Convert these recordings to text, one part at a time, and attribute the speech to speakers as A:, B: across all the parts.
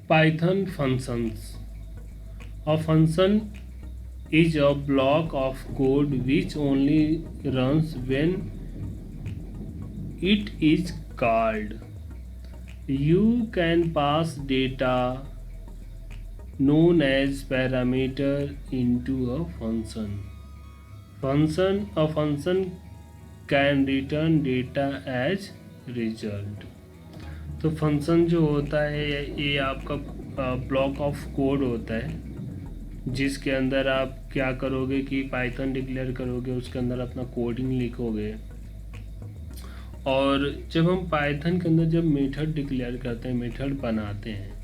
A: Python functions. A function is a block of code which only runs when it is called. You can pass data known as parameter into a function. A function can return data as result. तो function जो होता है ये आपका block of code होता है जिसके अंदर आप क्या करोगे कि पाइथन डिक्लेयर करोगे, उसके अंदर अपना कोडिंग लिखोगे। और जब हम पाइथन के अंदर जब मेथड डिक्लेयर करते हैं, मेथड बनाते हैं,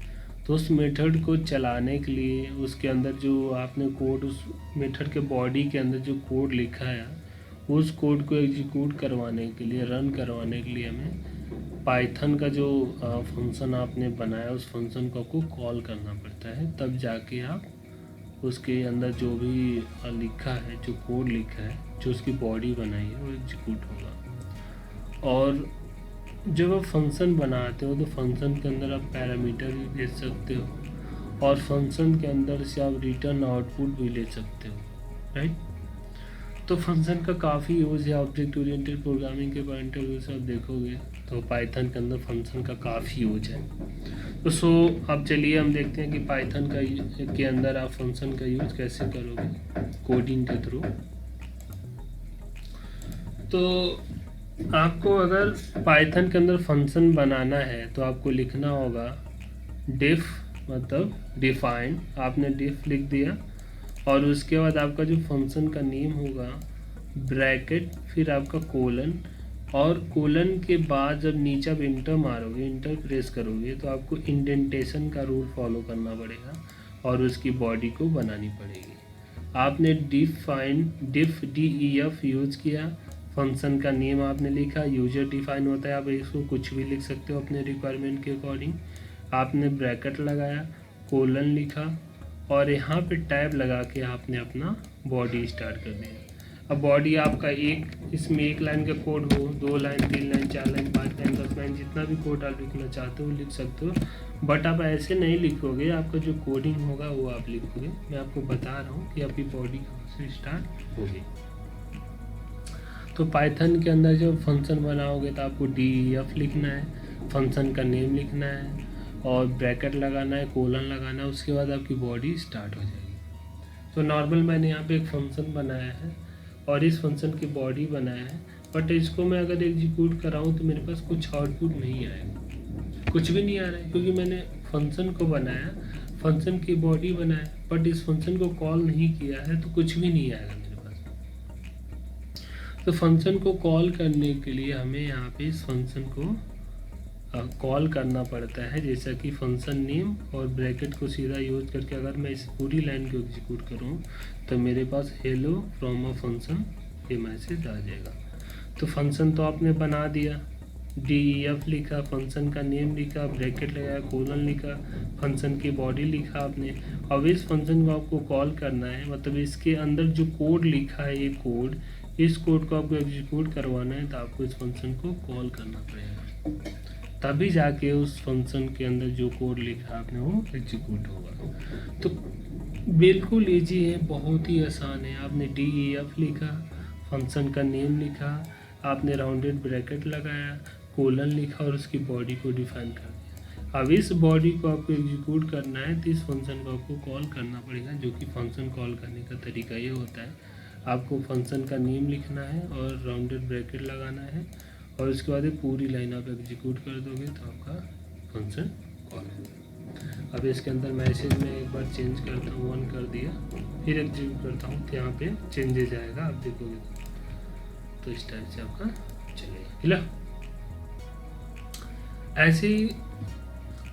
A: तो उस मेथड को चलाने के लिए उसके अंदर जो आपने कोड, उस मेथड के बॉडी के अंदर जो कोड लिखा है, उस कोड को एग्जीक्यूट करवाने के लिए, रन करवाने के लिए हमें पाइथन का जो फंक्शन आपने बनाया उस फंक्शन को आपको कॉल करना पड़ता है। तब जाके आप उसके अंदर जो भी लिखा है, जो कोड लिखा है, जो उसकी बॉडी बनाई है, वो एग्जीक्यूट होगा। और जब आप फंक्शन बनाते हो तो फंक्शन के अंदर आप पैरामीटर भी भेज सकते हो और फंक्शन के अंदर से आप रिटर्न आउटपुट भी ले सकते हो, राइट। तो फंक्शन का काफ़ी यूज़ है। ऑब्जेक्ट ओरिएंटेड प्रोग्रामिंग के पॉइंट ऑफ व्यू से आप देखोगे तो पाइथन के अंदर फंक्शन का काफ़ी यूज है। तो अब चलिए हम देखते हैं कि पाइथन के अंदर आप फंक्शन का यूज कैसे करोगे कोडिंग के थ्रू। तो आपको अगर पाइथन के अंदर फंक्शन बनाना है तो आपको लिखना होगा डिफ, मतलब डिफाइन। आपने डिफ लिख दिया और उसके बाद आपका जो फंक्शन का नेम होगा ब्रैकेट, फिर आपका कोलन, और कोलन के बाद जब नीचे आप इंटर मारोगे, इंटर प्रेस करोगे, तो आपको इंडेंटेशन का रूल फॉलो करना पड़ेगा और उसकी बॉडी को बनानी पड़ेगी। आपने डिफ DEF यूज़ किया, फंक्शन का नेम आपने लिखा, यूजर डिफाइन होता है, आप इसको कुछ भी लिख सकते हो अपने रिक्वायरमेंट के अकॉर्डिंग। आपने ब्रैकेट लगाया, कोलन लिखा और यहाँ पे टैब लगा के आपने अपना बॉडी स्टार्ट कर दिया। अब बॉडी आपका इसमें एक लाइन का कोड हो, 2 line, 3 line, 4 line, 5 line, 10 line, जितना भी कोड आप लिखना चाहते हो लिख सकते हो। बट आप ऐसे नहीं लिखोगे, आपका जो कोडिंग होगा वो आप लिखोगे। मैं आपको बता रहा हूँ कि आपकी बॉडी कहाँ से स्टार्ट होगी। तो पाइथन के अंदर जब फंक्शन बनाओगे तो आपको DEF लिखना है, फंक्शन का नेम लिखना है और ब्रैकेट लगाना है, कोलन लगाना है, उसके बाद आपकी बॉडी स्टार्ट हो जाएगी। तो नॉर्मल मैंने यहाँ पे एक फंक्शन बनाया है और इस फंक्शन की बॉडी बनाया है, बट इसको मैं अगर एग्जीक्यूट कराऊँ तो मेरे पास कुछ आउटपुट नहीं आएगा, कुछ भी नहीं आ रहा है, क्योंकि मैंने फंक्शन को बनाया, फंक्शन की बॉडी बनाया, बट इस फंक्शन को कॉल नहीं किया है, तो कुछ भी नहीं आएगा मेरे पास। तो फंक्शन को कॉल करने के लिए हमें यहाँ पे इस फंक्शन को कॉल करना पड़ता है, जैसा कि फंक्शन नेम और ब्रैकेट को सीधा यूज करके अगर मैं इस पूरी लाइन को एग्जीक्यूट करूँ तो मेरे पास हेलो फ्रॉम अ फंक्शन ये मैसेज आ जाएगा। तो फंक्शन तो आपने बना दिया, DEF लिखा, फंक्शन का नेम लिखा, ब्रैकेट लगाया, कोलन लिखा, फंक्शन की बॉडी लिखा आपने। अब इस फंक्शन को आपको कॉल करना है, मतलब इसके अंदर जो कोड लिखा है, ये कोड, इस कोड को आपको एग्जीक्यूट करवाना है, तो आपको इस फंक्शन को कॉल करना पड़ेगा, तभी जाके उस फंक्शन के अंदर जो कोड लिखा आपने वो एग्जीक्यूट होगा। तो बिल्कुल इजी है, बहुत ही आसान है। आपने DEF लिखा, फंक्शन का नेम लिखा, आपने राउंडेड ब्रैकेट लगाया, कोलन लिखा और उसकी बॉडी को डिफाइन कर दिया। अब इस बॉडी को आपको एग्जीक्यूट करना है तो इस फंक्शन को आपको कॉल करना पड़ेगा, जो कि फंक्शन कॉल करने का तरीका ये होता है, आपको फंक्शन का नेम लिखना है और राउंडेड ब्रैकेट लगाना है और उसके बाद पूरी लाइन आप एग्जीक्यूट कर दोगे तो आपका फंक्शन कॉल है। अब इसके अंदर मैसेज में एक बार चेंज करता हूँ, 1 कर दिया, फिर एग्जीक्यूट करता हूँ तो यहाँ पे चेंजेस आएगा, आप देखोगे तो इस टाइप से आपका चलेगा। क्लियर? ऐसे ही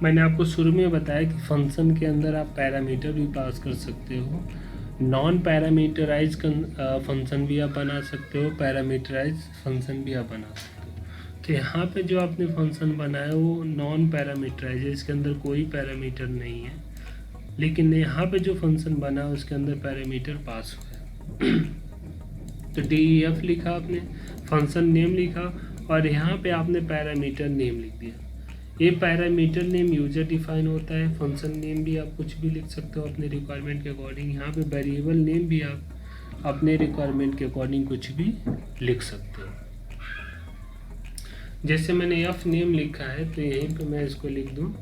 A: मैंने आपको शुरू में बताया कि फंक्शन के अंदर आप पैरामीटर भी पास कर सकते हो, नॉन पैरामीटराइज फंक्शन भी आप बना सकते हो, पैरामीटराइज फंक्शन भी आप बना सकते हो। तो यहाँ पे जो आपने फंक्शन बनाया वो नॉन पैरामीटराइज है, इसके अंदर कोई पैरामीटर नहीं है, लेकिन यहाँ पे जो फंक्शन बना उसके अंदर पैरामीटर पास हुआ है। तो DEF लिखा आपने, फंक्शन नेम लिखा और यहाँ पे आपने पैरामीटर नेम लिख दिया। ये पैरामीटर नेम यूजर डिफाइन होता है। फंक्शन नेम भी आप कुछ भी लिख सकते हो अपने रिक्वायरमेंट के अकॉर्डिंग। यहाँ पे वेरिएबल नेम भी आप अपने रिक्वायरमेंट के अकॉर्डिंग कुछ भी लिख सकते हो। जैसे मैंने एफ नेम लिखा है तो यहीं पे मैं इसको लिख दूँ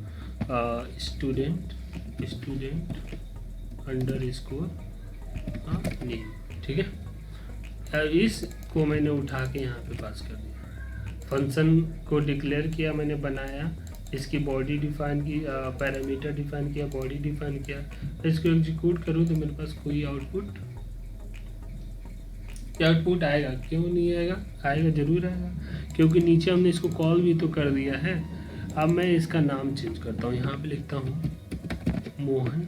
A: स्टूडेंट अंडर स्कोर नेम, ठीक है। अब इसको मैंने उठा के यहाँ पे पास कर दिया। फंक्शन को डिक्लेयर किया, मैंने बनाया, इसकी बॉडी डिफाइन की, पैरामीटर डिफाइन किया, बॉडी डिफाइन किया। इसको एग्जीक्यूट करूँ तो मेरे पास कोई आउटपुट आएगा? क्यों नहीं आएगा? आएगा, जरूर आएगा, क्योंकि नीचे हमने इसको कॉल भी तो कर दिया है। अब मैं इसका नाम चेंज करता हूँ, यहाँ पे लिखता हूँ मोहन,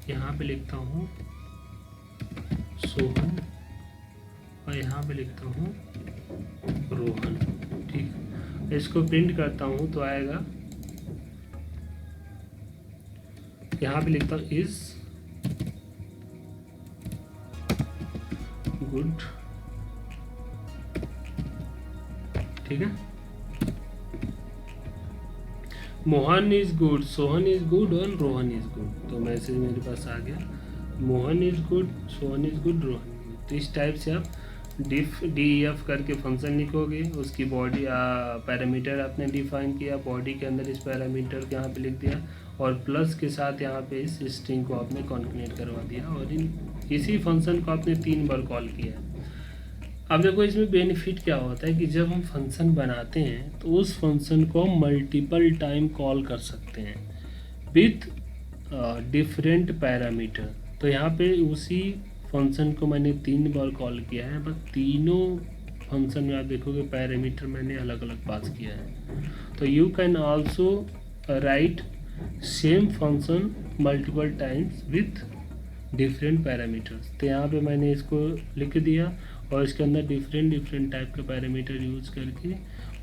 A: यहाँ पे लिखता हूँ सोहन, और यहाँ पे लिखता हूँ रोहन, ठीक है। इसको प्रिंट करता हूँ तो आएगा, यहाँ पे लिखता हूँ इज गुड, ठीक है। Mohan is good, Sohan is good और रोहन इज गुड। तो मैसेज मेरे पास आ गया, Mohan is good, Sohan is good, Rohan is good. तो इस टाइप से आप डिफ DEF करके फंक्शन लिखोगे, उसकी बॉडी पैरामीटर आपने डिफाइन किया, बॉडी के अंदर इस पैरामीटर के यहाँ पे लिख दिया, और प्लस के साथ यहाँ पे इस स्ट्रिंग को आपने कॉन्केनेट करवा दिया, और इसी फंक्शन को आपने 3 बार कॉल किया। अब देखो इसमें बेनिफिट क्या होता है कि जब हम फंक्शन बनाते हैं तो उस फंक्शन को मल्टीपल टाइम कॉल कर सकते हैं विथ डिफरेंट पैरामीटर। तो यहाँ पे उसी फंक्शन को मैंने 3 बार कॉल किया है, बस तीनों फंक्शन में आप देखोगे पैरामीटर मैंने अलग अलग पास किया है। तो you can also right same function multiple times with different parameters. तो यहाँ पे मैंने इसको लिख दिया और इसके अंदर डिफरेंट टाइप के पैरामीटर यूज करके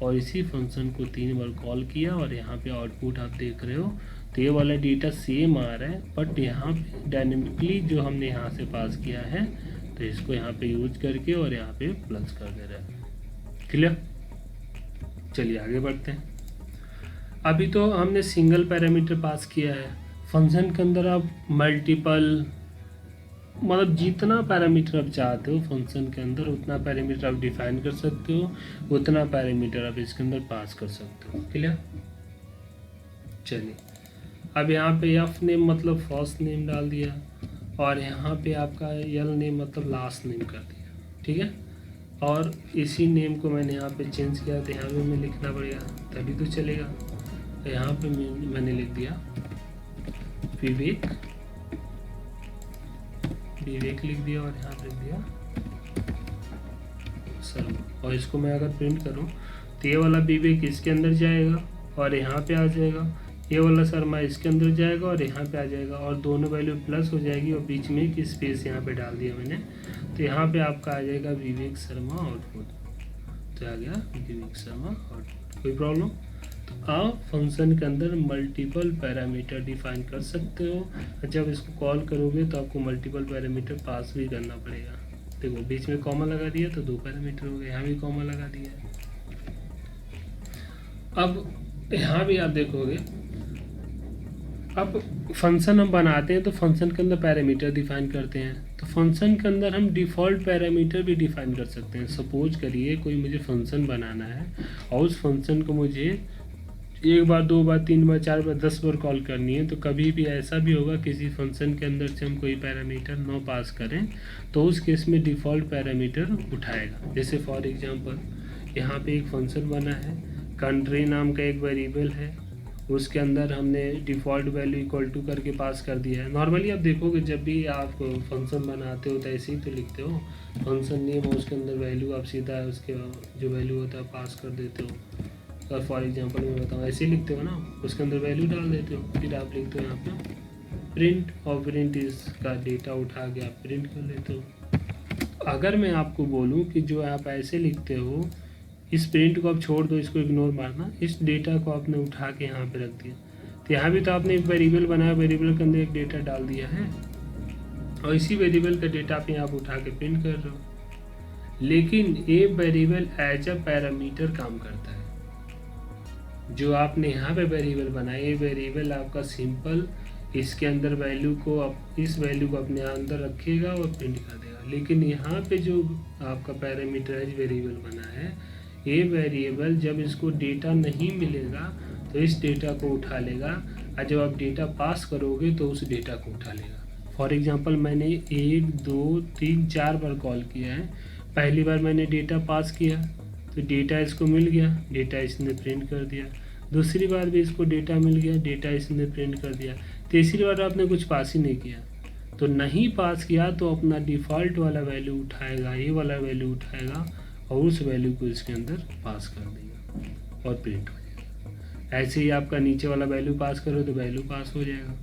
A: और इसी फंक्शन को 3 बार कॉल किया, और यहाँ पे आउटपुट आप देख रहे हो। तो ये वाला डेटा सेम आ रहा है, बट यहाँ पे डायनेमिकली जो हमने यहाँ से पास किया है तो इसको यहाँ पे यूज करके और यहाँ पे प्लस कर दे रहा है। क्लियर? चलिए आगे बढ़ते हैं। अभी तो हमने सिंगल पैरामीटर पास किया है। फंक्शन के अंदर आप मल्टीपल, मतलब जितना पैरामीटर आप चाहते हो फंक्शन के अंदर उतना पैरामीटर आप डिफाइन कर सकते हो, उतना पैरामीटर आप इसके अंदर पास कर सकते हो। क्लियर? चलिए अब यहाँ पे एफ नेम मतलब फर्स्ट नेम डाल दिया, और यहाँ पे आपका एल नेम मतलब लास्ट नेम कर दिया, ठीक है। और इसी नेम को मैंने यहाँ पे चेंज किया, तो यहाँ पे मैं लिखना पड़ेगा तभी तो चलेगा। तो यहाँ पे मैंने लिख दिया विवेक लिख दिया, और यहाँ पे लिख दिया सर। और इसको मैं अगर प्रिंट करूँ तो ये वाला विवेक इसके अंदर जाएगा और यहाँ पे आ जाएगा, ये वाला शर्मा इसके अंदर जाएगा और यहाँ पे आ जाएगा, और दोनों वैल्यू प्लस हो जाएगी, और बीच में एक स्पेस यहाँ पे डाल दिया मैंने। तो यहाँ पे आपका आ जाएगा विवेक शर्मा आउटपुट। तो आ गया विवेक शर्मा आउटपुट। कोई प्रॉब्लम? तो आप फंक्शन के अंदर मल्टीपल पैरामीटर डिफाइन कर सकते हो। जब इसको कॉल करोगे तो आपको मल्टीपल पैरामीटर पास भी करना पड़ेगा। देखो बीच में कॉमा लगा दिया तो 2 पैरामीटर हो गए, यहाँ भी कॉमा लगा दिया। अब यहाँ भी आप देखोगे, अब फंक्शन हम बनाते हैं तो फंक्शन के अंदर पैरामीटर डिफाइन करते हैं। तो फंक्शन के अंदर हम डिफ़ॉल्ट पैरामीटर भी डिफाइन कर सकते हैं। सपोज करिए कोई मुझे फंक्शन बनाना है और उस फंक्शन को मुझे 1 बार 2 बार 3 बार 4 बार 10 बार कॉल करनी है, तो कभी भी ऐसा भी होगा किसी फंक्शन के अंदर से हम कोई पैरामीटर न पास करें तो उस केस में डिफ़ॉल्ट पैरामीटर उठाएगा। जैसे फॉर एग्जांपल यहाँ पे एक फंक्शन बना है, कंट्री नाम का एक वेरिएबल है, उसके अंदर हमने डिफ़ॉल्ट वैल्यू इक्वल टू करके पास कर दिया है। नॉर्मली आप देखोगे जब भी आप फंक्शन बनाते हो तो ऐसे ही तो लिखते हो, फंक्शन नेम और उसके अंदर वैल्यू आप सीधा उसके जो वैल्यू होता है पास कर देते हो। और फॉर एग्जांपल मैं बताऊँ ऐसे ही लिखते हो ना, उसके अंदर वैल्यू डाल देते हो, फिर आप लिखते हो यहाँ पे प्रिंट, और प्रिंट इसका डेटा उठा के आप प्रिंट कर लेते हो। अगर मैं आपको बोलूँ कि जो आप ऐसे लिखते हो, इस प्रिंट को आप छोड़ दो, इसको इग्नोर मारना, इस डेटा को आपने उठा के यहाँ पे रख दिया, तो यहाँ भी तो आपने एक वेरिएबल बनाया, वेरिएबल के अंदर एक डेटा डाल दिया है, और इसी वेरिएबल का डेटा आप यहाँ उठा के प्रिंट कर रहे हो। लेकिन ये वेरिएबल एज अ पैरामीटर काम करता है। जो आपने यहाँ पे वेरिएबल बनाया, ये वेरिएबल आपका सिंपल इसके अंदर वैल्यू को इस वैल्यू को अपने अंदर रखेगा और प्रिंट कर देगा। लेकिन यहाँ पे जो आपका पैरामीटराइज वेरिएबल बना है, ये वेरिएबल जब इसको डेटा नहीं मिलेगा तो इस डेटा को उठा लेगा, और जब आप डेटा पास करोगे तो उस डेटा को उठा लेगा। फॉर एग्जांपल मैंने 1 2 3 4 बार कॉल किया है। पहली बार मैंने डेटा पास किया तो डेटा इसको मिल गया, डेटा इसने प्रिंट कर दिया। दूसरी बार भी इसको डेटा मिल गया, डेटा इसने प्रिंट कर दिया। तीसरी बार आपने कुछ पास ही नहीं किया, तो नहीं पास किया तो अपना डिफ़ॉल्ट वाला वैल्यू उठाएगा, ये वाला वैल्यू उठाएगा और उस वैल्यू को इसके अंदर पास कर देगा और प्रिंट हो जाएगा। ऐसे ही आपका नीचे वाला वैल्यू पास करो तो वैल्यू पास हो जाएगा।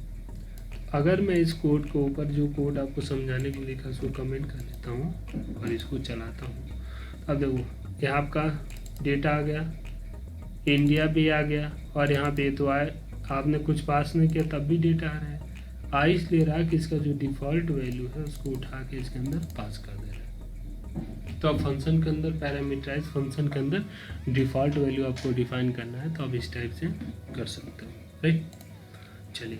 A: अगर मैं इस कोड को ऊपर जो कोड आपको समझाने के लिए लिखा उसको कमेंट कर देता हूँ और इसको चलाता हूँ। अब देखो यहाँ आपका डेटा आ गया, इंडिया भी आ गया, और यहाँ पे तो आए आपने कुछ पास नहीं किया तब भी डेटा आ रहा है। आ इसलिए रहा कि इसका जो डिफ़ॉल्ट वैल्यू है उसको उठा के इसके अंदर पास कर दे रहा है। तो अब फंक्शन के अंदर, पैरामीटराइज फंक्शन के अंदर डिफ़ॉल्ट वैल्यू आपको डिफाइन करना है, तो आप इस टाइप से कर सकते हो, राइट। चलिए,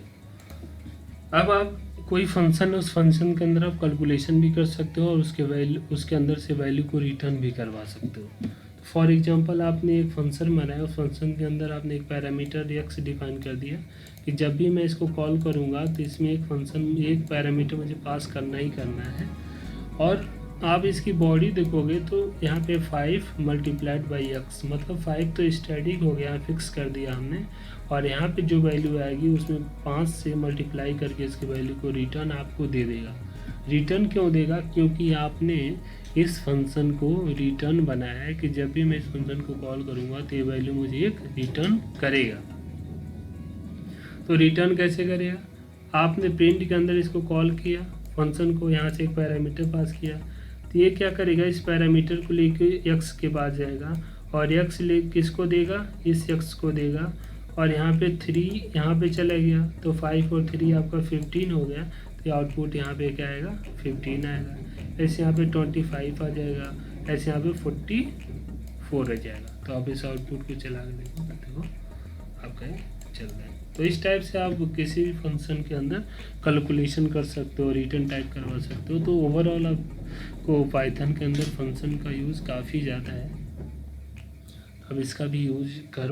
A: अब आप कोई फंक्शन, उस फंक्शन के अंदर आप कैलकुलेशन भी कर सकते हो और उसके अंदर से वैल्यू को रिटर्न भी करवा सकते हो। फॉर एग्जांपल आपने एक फंक्शन बनाया, उस फंक्शन के अंदर आपने एक पैरामीटर एक्स डिफाइन कर दिया कि जब भी मैं इसको कॉल करूँगा तो इसमें एक पैरामीटर मुझे पास करना ही करना है। और आप इसकी बॉडी देखोगे तो यहाँ पे 5 मल्टीप्लाइड बाई एक्स, मतलब 5 तो स्टैटिक हो गया, फिक्स कर दिया हमने, और यहाँ पे जो वैल्यू आएगी उसमें 5 से मल्टीप्लाई करके इसकी वैल्यू को रिटर्न आपको दे देगा। रिटर्न क्यों देगा? क्योंकि आपने इस फंक्शन को रिटर्न बनाया है कि जब भी मैं इस फंक्शन को कॉल करूँगा तो ये वैल्यू मुझे एक रिटर्न करेगा। तो रिटर्न कैसे करेगा? आपने प्रिंट के अंदर इसको कॉल किया, फंक्शन को यहाँ से एक पैरामीटर पास किया, तो ये क्या करेगा, इस पैरामीटर को लेके एक्स के पास जाएगा और एक्स ले किसको देगा, इस एक्स को देगा, और यहाँ पे 3 यहाँ पे चला गया तो 5 और 3 आपका 15 हो गया, तो आउटपुट यहाँ पे क्या आएगा, 15 आएगा। ऐसे यहाँ पे 25 आ जाएगा, ऐसे यहाँ पे 44 आ जाएगा। तो आप इस आउटपुट को चला के देखो आपका चल रहा है। तो इस टाइप से आप किसी भी फंक्शन के अंदर कैलकुलेशन कर सकते हो, रिटर्न टाइप करवा सकते हो। तो ओवरऑल आपको पाइथन के अंदर फंक्शन का यूज़ काफ़ी ज़्यादा है, अब इसका भी यूज़ करो।